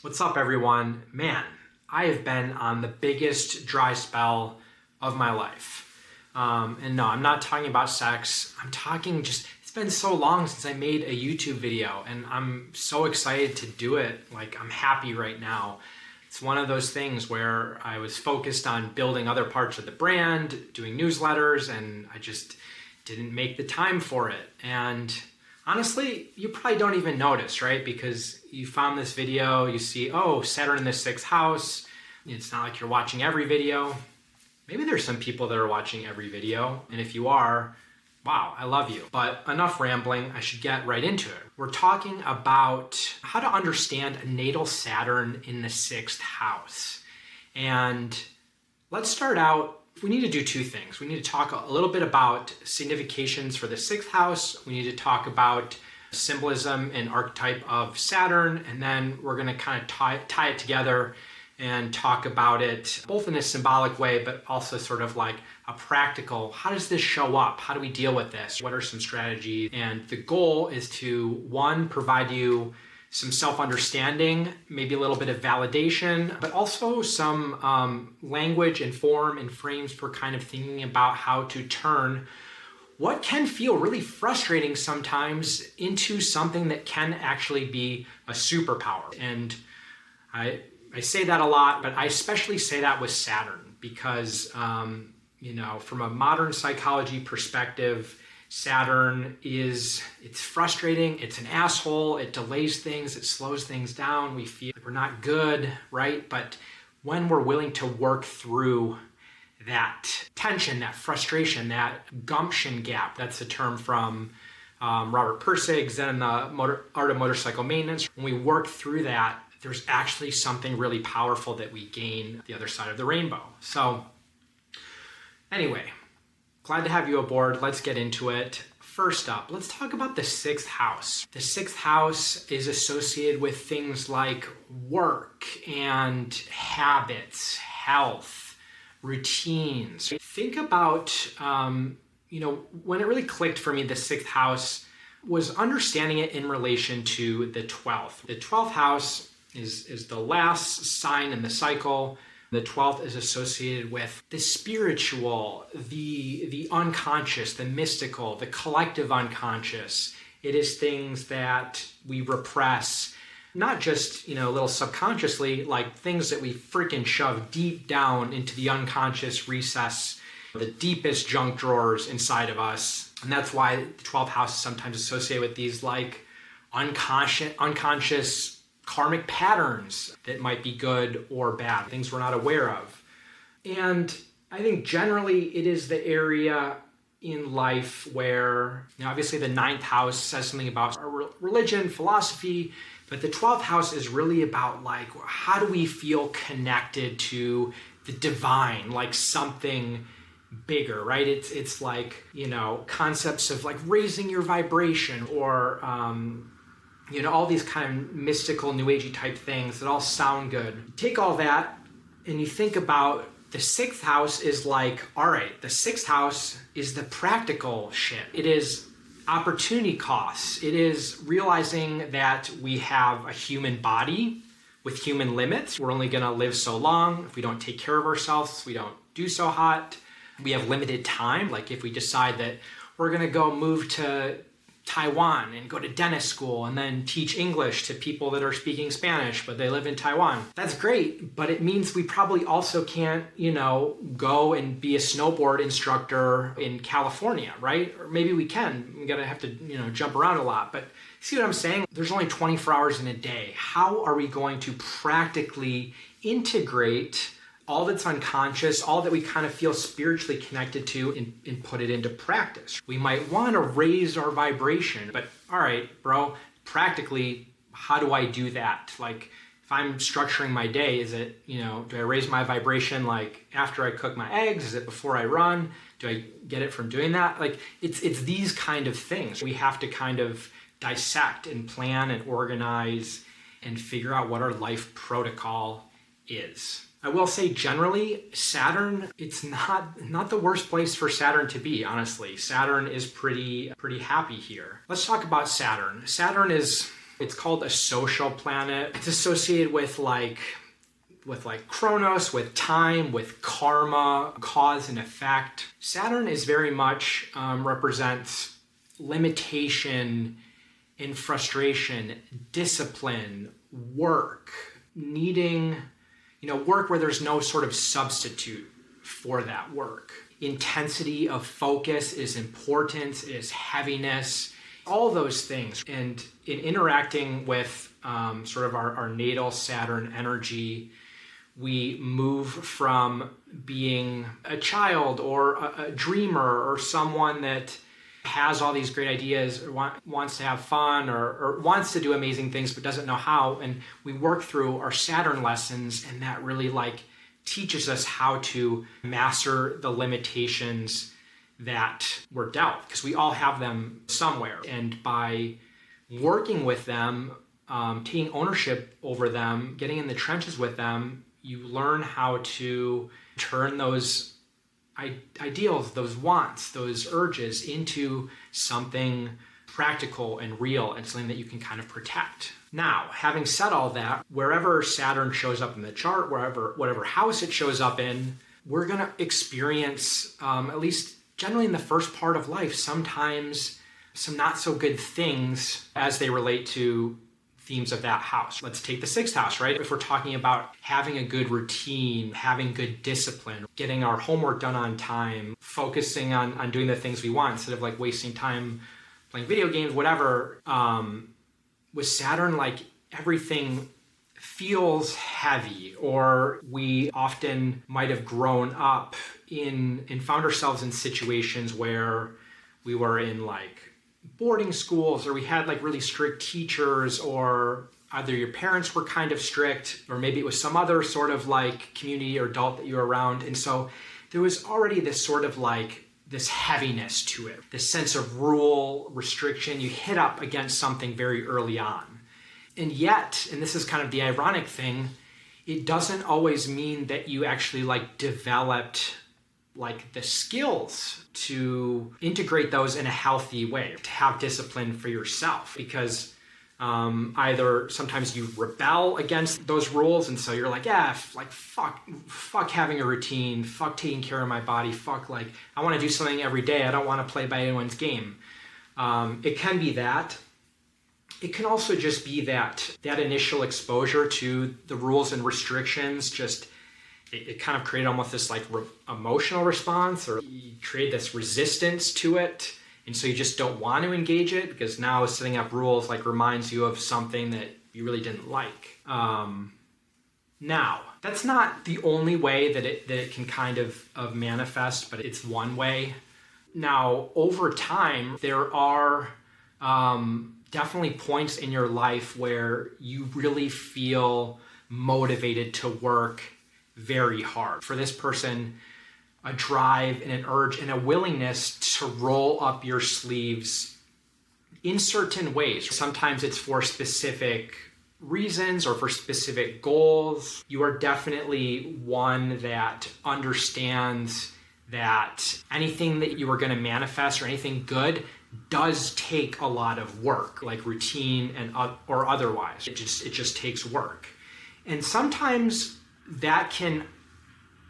What's up, everyone? Man, I have been on the biggest dry spell of my life. And no, I'm not talking about sex. I'm talking it's been so long since I made a YouTube video, and I'm so excited to do it. Like, I'm happy right now. It's one of those things where I was focused on building other parts of the brand, doing newsletters, and I just didn't make the time for it. And honestly, you probably don't even notice, right? Because you found this video, you see, oh, Saturn in the 6th house. It's not like you're watching every video. Maybe there's some people that are watching every video. And if you are, wow, I love you. But enough rambling, I should get right into it. We're talking about how to understand a natal Saturn in the 6th house. And let's start out. We need to do two things. We need to talk a little bit about significations for the 6th house. We need to talk about symbolism and archetype of Saturn. And then we're going to kind of tie it together and talk about it both in a symbolic way, but also sort of like a practical, how does this show up? How do we deal with this? What are some strategies? And the goal is to, one, provide you some self-understanding, maybe a little bit of validation, but also some language and form and frames for kind of thinking about how to turn what can feel really frustrating sometimes into something that can actually be a superpower. And I say that a lot, but I especially say that with Saturn because, from a modern psychology perspective, Saturn it's frustrating, it's an asshole, it delays things, it slows things down, we feel like we're not good, right? But when we're willing to work through that tension, that frustration, that gumption gap, that's a term from Robert Pirsig, Zen and the Art of Motorcycle Maintenance. When we work through that, there's actually something really powerful that we gain the other side of the rainbow. So anyway, glad to have you aboard. Let's get into it. First up, let's talk about the 6th house. The 6th house is associated with things like work and habits, health, routines. Think about, when it really clicked for me, the 6th house was understanding it in relation to the 12th. The 12th house is the last sign in the cycle. The 12th is associated with the spiritual, the unconscious, the mystical, the collective unconscious. It is things that we repress, not just, a little subconsciously, like things that we freaking shove deep down into the unconscious recess, the deepest junk drawers inside of us. And that's why the 12th house is sometimes associated with these like unconscious karmic patterns that might be good or bad, things we're not aware of. And I think generally it is the area in life where, obviously the 9th house says something about our religion, philosophy, but the 12th house is really about like, how do we feel connected to the divine, like something bigger, right? It's like, concepts of like raising your vibration or, all these kind of mystical, new agey type things that all sound good. Take all that and you think about the 6th house is like, all right, the 6th house is the practical shit. It is opportunity costs. It is realizing that we have a human body with human limits. We're only gonna live so long. If we don't take care of ourselves, we don't do so hot. We have limited time. Like if we decide that we're gonna go move to Taiwan and go to dentist school and then teach English to people that are speaking Spanish, but they live in Taiwan. That's great, but it means we probably also can't, go and be a snowboard instructor in California, right? Or maybe we can. We gotta have to, jump around a lot. But see what I'm saying? There's only 24 hours in a day. How are we going to practically integrate all that's unconscious, all that we kind of feel spiritually connected to and put it into practice? We might want to raise our vibration, but all right, bro, practically, how do I do that? Like if I'm structuring my day, is it, do I raise my vibration like after I cook my eggs? Is it before I run? Do I get it from doing that? Like it's these kind of things. We have to kind of dissect and plan and organize and figure out what our life protocol is. I will say generally, Saturn, it's not the worst place for Saturn to be, honestly. Saturn is pretty happy here. Let's talk about Saturn. Saturn is It's called a social planet. It's associated with Chronos, with time, with karma, cause and effect. Saturn is very much represents limitation and frustration, discipline, work, needing, work where there's no sort of substitute for that work. Intensity of focus is importance, is heaviness, all those things. And in interacting with sort of our natal Saturn energy, we move from being a child or a dreamer or someone that has all these great ideas or wants to have fun or wants to do amazing things but doesn't know how. And we work through our Saturn lessons, and that really teaches us how to master the limitations that we're dealt, because we all have them somewhere. And by working with them, taking ownership over them, getting in the trenches with them, you learn how to turn those ideals, those wants, those urges into something practical and real and something that you can kind of protect. Now, having said all that, wherever Saturn shows up in the chart, whatever house it shows up in, we're going to experience, at least generally in the first part of life, sometimes some not so good things as they relate to themes of that house. Let's take the 6th house, right? If we're talking about having a good routine, having good discipline, getting our homework done on time, focusing on doing the things we want instead of wasting time playing video games, whatever. With Saturn, everything feels heavy, or we often might have grown up and found ourselves in situations where we were in boarding schools, or we had really strict teachers, or either your parents were kind of strict, or maybe it was some other sort of community or adult that you were around. And so there was already this sort of this heaviness to it, this sense of rule, restriction. You hit up against something very early on. And yet, and this is kind of the ironic thing, it doesn't always mean that you actually developed the skills to integrate those in a healthy way, to have discipline for yourself, because either sometimes you rebel against those rules, and so you're fuck having a routine, fuck taking care of my body, fuck I want to do something every day, I don't want to play by anyone's game. It can be that. It can also just be that initial exposure to the rules and restrictions it kind of created almost this emotional response, or you create this resistance to it. And so you just don't want to engage it, because now setting up rules reminds you of something that you really didn't like. Now, that's not the only way that it can kind of manifest, but it's one way. Now, over time, there are definitely points in your life where you really feel motivated to work very hard. For this person, a drive and an urge and a willingness to roll up your sleeves in certain ways. Sometimes it's for specific reasons or for specific goals. You are definitely one that understands that anything that you are going to manifest or anything good does take a lot of work, routine and or otherwise. It just takes work. And sometimes that can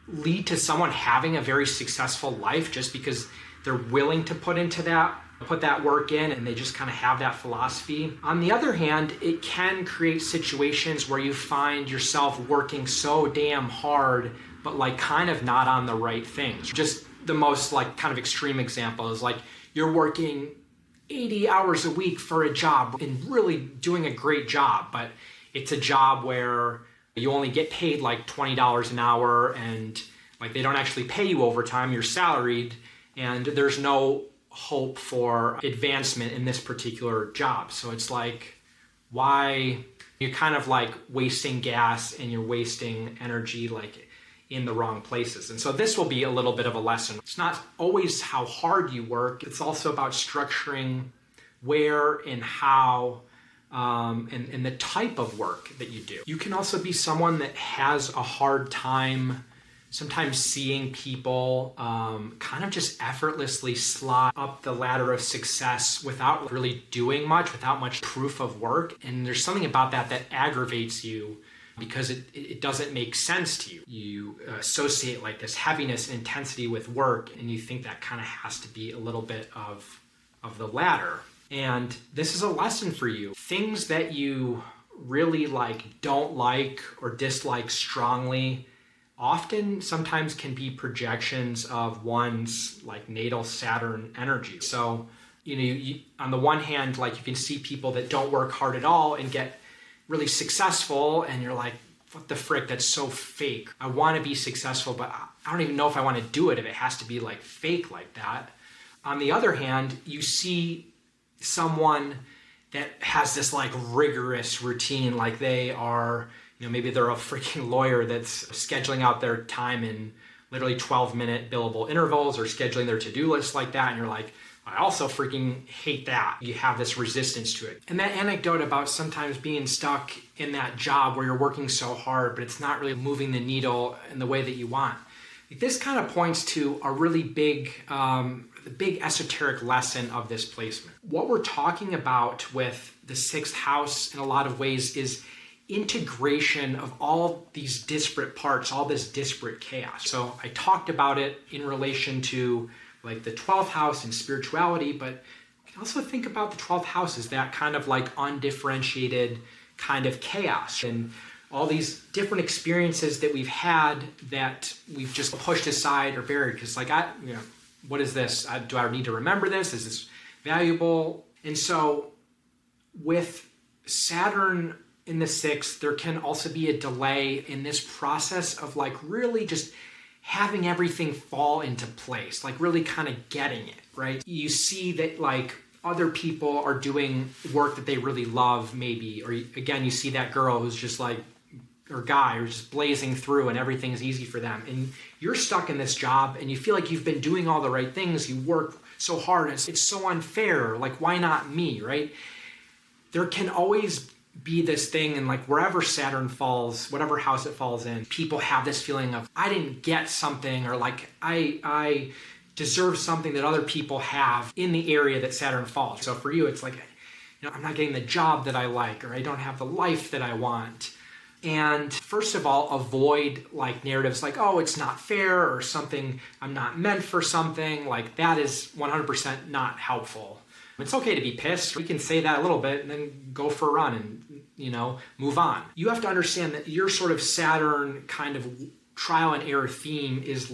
lead to someone having a very successful life just because they're willing to put that work in, and they just kind of have that philosophy. On the other hand, it can create situations where you find yourself working so damn hard, but kind of not on the right things. Just the most kind of extreme example is you're working 80 hours a week for a job and really doing a great job, but it's a job where you only get paid $20 an hour, and they don't actually pay you overtime, you're salaried, and there's no hope for advancement in this particular job. So it's why you're kind of wasting gas and you're wasting energy in the wrong places. And so this will be a little bit of a lesson. It's not always how hard you work, it's also about structuring where and how and the type of work that you do. You can also be someone that has a hard time sometimes seeing people kind of just effortlessly slide up the ladder of success without really doing much, without much proof of work. And there's something about that that aggravates you because it doesn't make sense to you. You associate like this heaviness and intensity with work, and you think that kind of has to be a little bit of the ladder. And this is a lesson for you. Things that you really don't like or dislike strongly often sometimes can be projections of one's natal Saturn energy. So, you on the one hand, you can see people that don't work hard at all and get really successful, and you're like, what the frick, that's so fake. I want to be successful, but I don't even know if I want to do it if it has to be fake like that. On the other hand, you see someone that has this rigorous routine, they are, maybe they're a freaking lawyer that's scheduling out their time in literally 12-minute billable intervals or scheduling their to-do list like that. And you're like, I also freaking hate that. You have this resistance to it. And that anecdote about sometimes being stuck in that job where you're working so hard, but it's not really moving the needle in the way that you want. This kind of points to a really big esoteric lesson of this placement. What we're talking about with the 6th house in a lot of ways is integration of all these disparate parts, all this disparate chaos. So I talked about it in relation to the 12th house and spirituality, but you can also think about the 12th house as that kind of undifferentiated kind of chaos and all these different experiences that we've had that we've just pushed aside or buried because what is this? Do I need to remember this? Is this valuable? And so with Saturn in the 6th, there can also be a delay in this process of really just having everything fall into place, really kind of getting it, right? You see that other people are doing work that they really love maybe, or again, you see that girl who's just or guy who's just blazing through and everything's easy for them. And you're stuck in this job and you feel like you've been doing all the right things. You work so hard. It's so unfair. Why not me, right? There can always be this thing, and wherever Saturn falls, whatever house it falls in, people have this feeling of, I didn't get something, or I deserve something that other people have in the area that Saturn falls. So for you, it's I'm not getting the job that I like, or I don't have the life that I want. And first of all, avoid narratives oh, it's not fair, or something, I'm not meant for something. That is 100% not helpful. It's okay to be pissed. We can say that a little bit and then go for a run and, move on. You have to understand that your sort of Saturn kind of trial and error theme is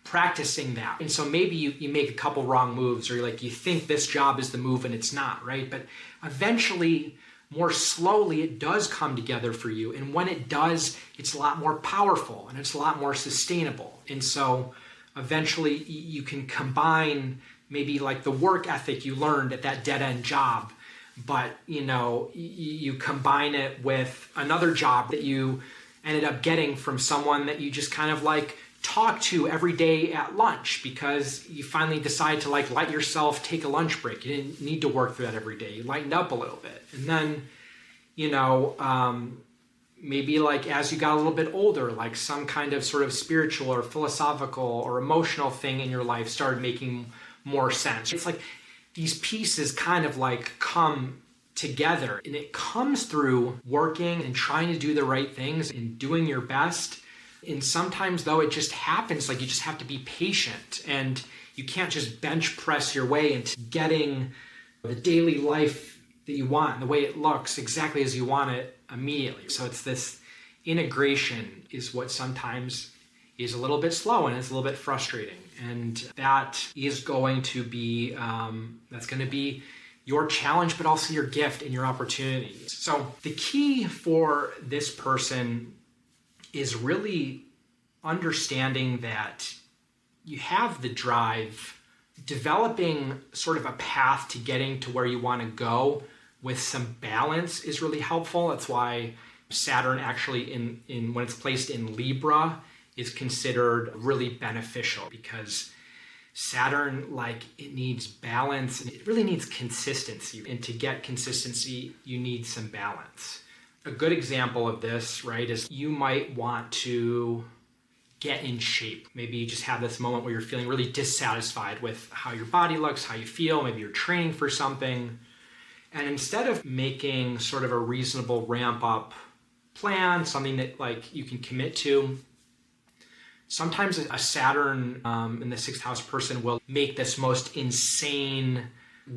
practicing that. And so maybe you make a couple wrong moves, or you think this job is the move and it's not, right? But eventually, more slowly, it does come together for you. And when it does, it's a lot more powerful and it's a lot more sustainable. And so eventually you can combine maybe the work ethic you learned at that dead-end job, but you combine it with another job that you ended up getting from someone that you just kind of talk to every day at lunch because you finally decide to let yourself take a lunch break. You didn't need to work through that every day. You lightened up a little bit. And then, maybe as you got a little bit older, some kind of sort of spiritual or philosophical or emotional thing in your life started making more sense. It's these pieces kind of come together, and it comes through working and trying to do the right things and doing your best. And sometimes though, it just happens, you just have to be patient, and you can't just bench press your way into getting the daily life that you want and the way it looks exactly as you want it immediately. So it's this integration is what sometimes is a little bit slow and it's a little bit frustrating. And that is going to be, that's going to be your challenge, but also your gift and your opportunities. So the key for this person is really understanding that you have the drive, developing sort of a path to getting to where you want to go with some balance is really helpful. That's why Saturn actually in when it's placed in Libra is considered really beneficial, because Saturn, it needs balance and it really needs consistency. And to get consistency, you need some balance. A good example of this, right, is you might want to get in shape. Maybe you just have this moment where you're feeling really dissatisfied with how your body looks, how you feel. Maybe you're training for something. And instead of making sort of a reasonable ramp up plan, something that like you can commit to, sometimes a Saturn in the sixth house person will make this most insane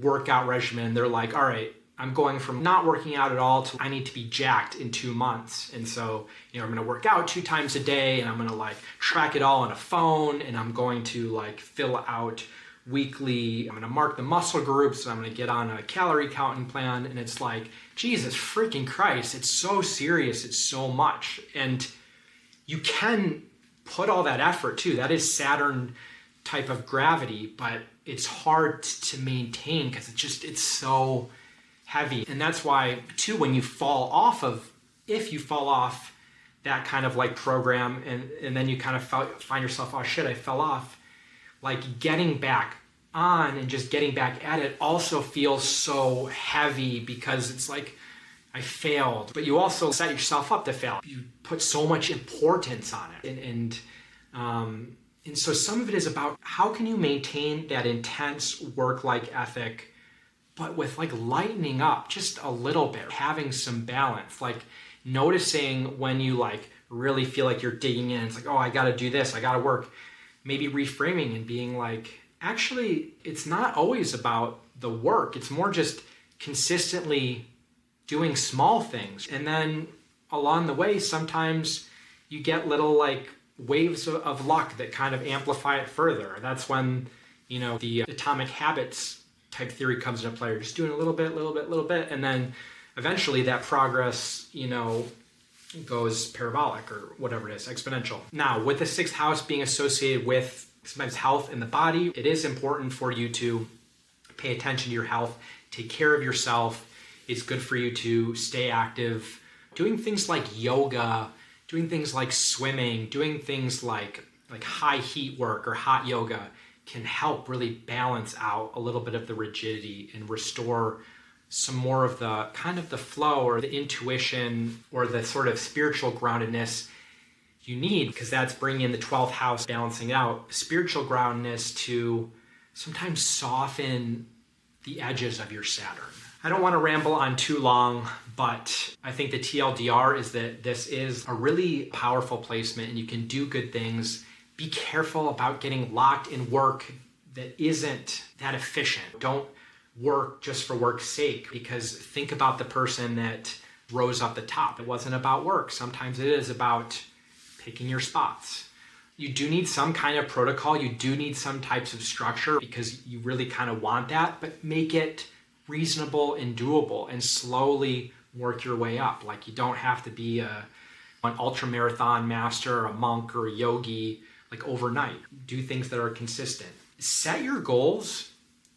workout regimen. They're like, all right, I'm going from not working out at all to I need to be jacked in 2 months. And so, I'm going to work out 2 times a day, and I'm going to like track it all on a phone, and I'm going to like fill out weekly, I'm going to mark the muscle groups, and I'm going to get on a calorie counting plan. And it's like, Jesus freaking Christ, it's so serious. It's so much. And you can put all that effort too. That is Saturn type of gravity, but it's hard to maintain because it's so heavy. And that's why too, when you fall off if you fall off that kind of like program and then you kind of find yourself, oh shit, I fell off, like getting back on and just getting back at it also feels so heavy because it's like, I failed, but you also set yourself up to fail. You put so much importance on it. And so some of it is about how can you maintain that intense work-like ethic, but with like lightening up just a little bit, having some balance, like noticing when you like really feel like you're digging in. It's like, oh, I got to do this. I got to work. Maybe reframing and being like, actually, it's not always about the work. It's more just consistently doing small things. And then along the way, sometimes you get little like waves of luck that kind of amplify it further. That's when, the atomic habits type theory comes into play. You're just doing a little bit. And then eventually that progress, goes parabolic or whatever it is, exponential. Now, with the sixth house being associated with sometimes health in the body, it is important for you to pay attention to your health, take care of yourself. It's good for you to stay active, doing things like yoga, doing things like swimming, doing things like high heat work or hot yoga can help really balance out a little bit of the rigidity and restore some more of the kind of the flow or the intuition or the sort of spiritual groundedness you need, because that's bringing in the 12th house, balancing out spiritual groundedness to sometimes soften the edges of your Saturn. I don't want to ramble on too long, but I think the TLDR is that this is a really powerful placement and you can do good things. Be careful about getting locked in work that isn't that efficient. Don't work just for work's sake, because think about the person that rose up the top. It wasn't about work. Sometimes it is about picking your spots. You do need some kind of protocol. You do need some types of structure because you really kind of want that, but make it reasonable and doable and slowly work your way up. Like you don't have to be an ultra marathon master or a monk or a yogi like overnight. Do things that are consistent. Set your goals,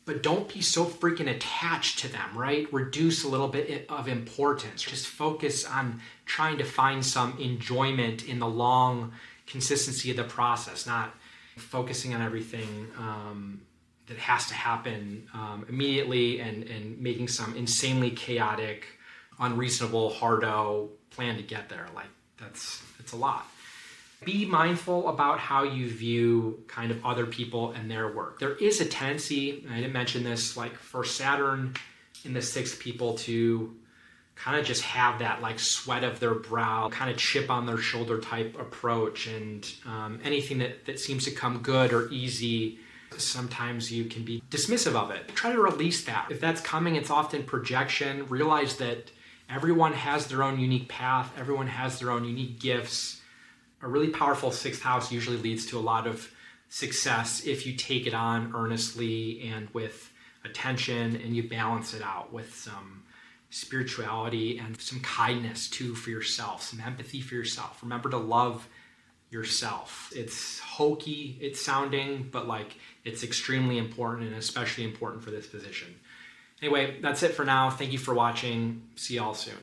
but don't be so freaking attached to them, right? Reduce a little bit of importance. Just focus on trying to find some enjoyment in the long consistency of the process, not focusing on everything that has to happen immediately and making some insanely chaotic, unreasonable, hardo plan to get there. Like it's a lot. Be mindful about how you view kind of other people and their work. There is a tendency, and I didn't mention this, like for Saturn in the sixth people to kind of just have that like sweat of their brow, kind of chip on their shoulder type approach, and anything that seems to come good or easy, sometimes you can be dismissive of it. Try to release that. If that's coming, it's often projection. Realize that everyone has their own unique path. Everyone has their own unique gifts. A really powerful sixth house usually leads to a lot of success if you take it on earnestly and with attention, and you balance it out with some spirituality and some kindness too for yourself, some empathy for yourself. Remember to love yourself. It's hokey, it's sounding, but like it's extremely important, and especially important for this position. Anyway, that's it for now. Thank you for watching. See y'all soon.